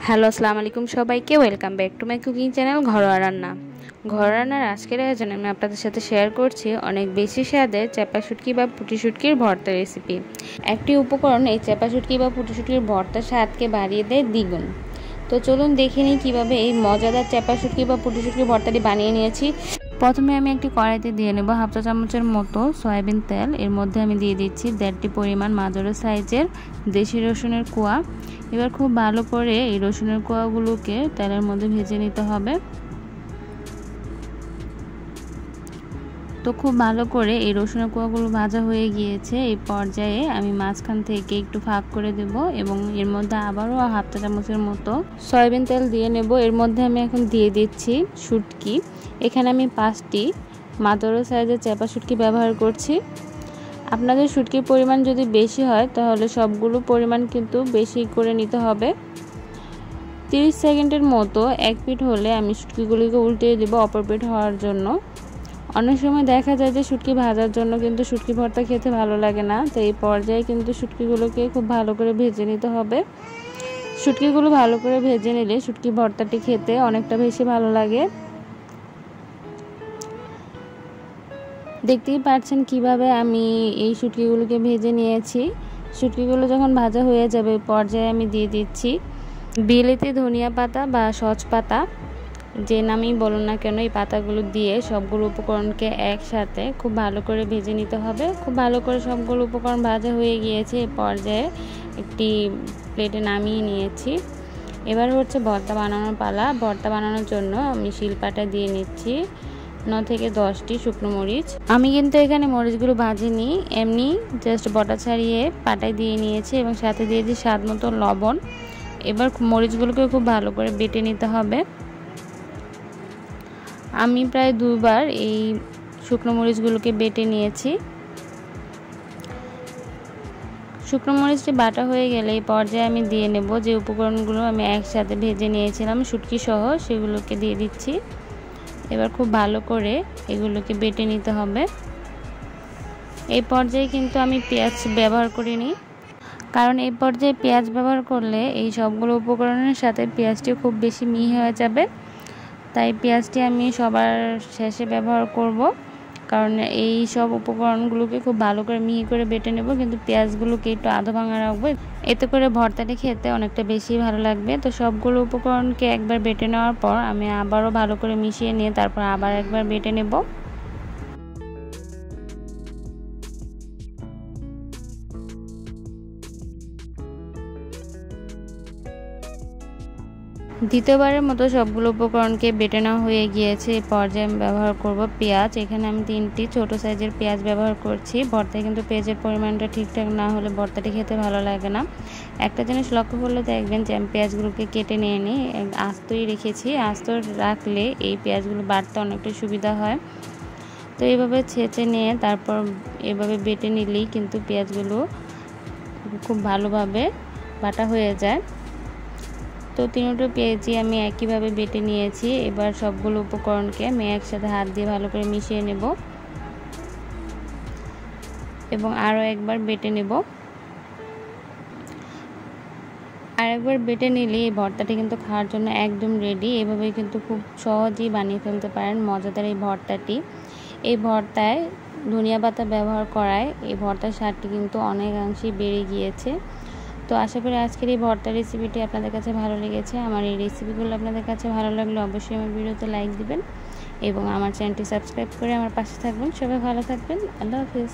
Hello আসসালামু আলাইকুম সবাইকে welcome back to my cooking channel ঘরোয়া রান্না। ঘরোয়া রান্নার আজকের আয়োজনে আমি আপনাদের সাথে শেয়ার করছি অনেক বেশি স্বাদের চাপা শুটকি বা পুঁটি শুটকির ভর্তা রেসিপি। একটি উপকরণ এই চাপা শুটকি বা পুঁটি শুটকির ভর্তার স্বাদকে বাড়িয়ে দেয় দ্বিগুণ। তো চলুন দেখে নিই কীভাবে এই মজাদার চাপা শুটকি বা পুঁটি শুটকির ভর্তাটি বানিয়ে নিয়েছি। প্রথমে আমি একটি কড়াইতে দিয়ে নেব হাফ চা চামচের মতো সয়াবিন তেল। এর মধ্যে আমি দিয়ে দিচ্ছি 1.5টি পরিমাণ মাঝারি সাইজের দেশি রসুনের কোয়া। এবার খুব ভালো করে এই রসুনের কোয়াগুলোকে তেলের মধ্যে ভেজে নিতে হবে। তো খুব ভালো করে এই রসুনের কোয়াগুলো ভাজা হয়ে গিয়েছে। এই পর্যায়ে আমি মাঝখান থেকে একটু ফাঁক করে দেব এবং এর মধ্যে আবারও হাফ চা চামচের মতো সয়াবিন তেল দিয়ে নেব। এর মধ্যে আমি এখন দিয়ে দিচ্ছি শুটকি। এখানে আমি 5টি মাঝারি সাইজের চাপা শুটকি ব্যবহার করছি। আপনাদের শুটকির পরিমাণ যদি বেশি হয় তাহলে সবগুলো পরিমাণ কিন্তু বেশি করে নিতে হবে। 30 সেকেন্ডের মতো এক পিঠ হলে আমি শুটকিগুলিকে উল্টে দেব অপর পিঠ হওয়ার জন্য। অনেক সময় দেখা যায় যে শুটকি ভাজার জন্য কিন্তু শুটকি ভর্তা খেতে ভালো লাগে না, তো এই পর্যায়ে কিন্তু শুটকিগুলোকে খুব ভালো করে ভেজে নিতে হবে। শুটকিগুলো ভালো করে ভেজে নিলে শুটকি ভর্তাটি খেতে অনেকটা বেশি ভালো লাগে। দেখতেই পাচ্ছেন কিভাবে আমি এই শুটকিগুলোকে ভেজে নিয়েছি। শুটকিগুলো যখন ভাজা হয়ে যাবে পর্যায়ে আমি দিয়ে দিচ্ছি বিলেতি ধনিয়া পাতা বা সজ পাতা, যে নামেই বলুন না কেন এই পাতাগুলো দিয়ে সবগুলো উপকরণকে একসাথে খুব ভালো করে ভেজে নিতে হবে। খুব ভালো করে সবগুলো উপকরণ ভাজা হয়ে গিয়েছে। এই পর্যায়ে একটি প্লেটে নামিয়ে নিয়েছি। এবার হচ্ছে ভর্তা বানানোর পালা। ভর্তা বানানোর জন্য আমি শিলপাটা দিয়ে নিচ্ছি 9 থেকে 10টি শুকনো মরিচ। আমি কিন্তু এখানে মরিচগুলো ভাজিনি, এমনি জাস্ট বটা ছাড়িয়ে পাটায় দিয়ে নিয়েছি এবং সাথে দিয়েছি স্বাদ মতো লবণ। এবার মরিচগুলোকে খুব ভালো করে বেটে নিতে হবে। আমি প্রায় 2বার এই শুকনো মরিচগুলোকে বেটে নিয়েছি। শুকনো মরিচটি বাটা হয়ে গেলে এই পর্যায়ে আমি দিয়ে নেব যে উপকরণগুলো আমি একসাথে ভেজে নিয়েছিলাম শুটকি সহ, সেগুলোকে দিয়ে দিচ্ছি। এবার খুব ভালো করে এগুলোকে বেটে নিতে হবে। এই পর্যায়ে কিন্তু আমি পেঁয়াজ ব্যবহার করিনি, কারণ এই পর্যায়ে পেঁয়াজ ব্যবহার করলে এই সবগুলো উপকরণের সাথে পেঁয়াজটি খুব বেশি মিহি হয়ে যাবে। তাই পেঁয়াজটি আমি সবার শেষে ব্যবহার করব, কারণ এই সব উপকরণগুলোকে খুব ভালো করে মিহি করে বেটে নেব, কিন্তু পেঁয়াজগুলোকে একটু আধা ভাঙা রাখবো। এতে করে ভর্তাটি খেতে অনেকটা বেশি ভালো লাগবে। তো সবগুলো উপকরণকে একবার বেটে নেওয়ার পর আমি আবারও ভালো করে মিশিয়ে নিয়ে তারপর আবার একবার বেটে নেব। দ্বিতীয়বারের মতো সবগুলো উপকরণকে বেটে নেওয়া হয়ে গিয়েছে। এই পর্যায়ে আমি ব্যবহার করব পেঁয়াজ। এখানে আমি 3টি ছোট সাইজের পেঁয়াজ ব্যবহার করছি। ভর্তায় কিন্তু পেঁয়াজের পরিমাণটা ঠিকঠাক না হলে ভর্তাটি খেতে ভালো লাগে না। একটা জিনিস লক্ষ্য করলে দেখবেন যে আমি পেঁয়াজগুলোকে কেটে নিয়ে নিই, আস্তই রেখেছি। আস্ত রাখলে এই পেঁয়াজগুলো বাটতে অনেকটা সুবিধা হয়। তো এইভাবে ছেঁচে নিয়ে তারপর এভাবে বেটে নিলেই কিন্তু পেঁয়াজগুলো খুব ভালোভাবে বাটা হয়ে যায়। তো 3টো পেঁয়াজই আমি একইভাবে বেটে নিয়েছি। এবার সবগুলো উপকরণকে আমি একসাথে হাত দিয়ে ভালো করে মিশিয়ে নেব এবং আরও একবার বেটে নেব। আরেকবার বেটে নিলে এই ভর্তাটি কিন্তু খাওয়ার জন্য একদম রেডি। এভাবে কিন্তু খুব সহজেই বানিয়ে ফেলতে পারেন মজাদার এই ভর্তাটি। এই ভর্তায় ধনিয়া পাতা ব্যবহার করায় এই ভর্তার স্বাদটি কিন্তু অনেকাংশেই বেড়ে গিয়েছে। তো আশা করি আজকের এই ভর্তা রেসিপিটি আপনাদের কাছে ভালো লেগেছে। আমার এই রেসিপিগুলো আপনাদের কাছে ভালো লাগলে অবশ্যই আমার ভিডিওতে লাইক দিবেন এবং আমার চ্যানেলটি সাবস্ক্রাইব করে আমার পাশে থাকবেন। সবাই ভালো থাকবেন। আল্লাহ হাফেজ।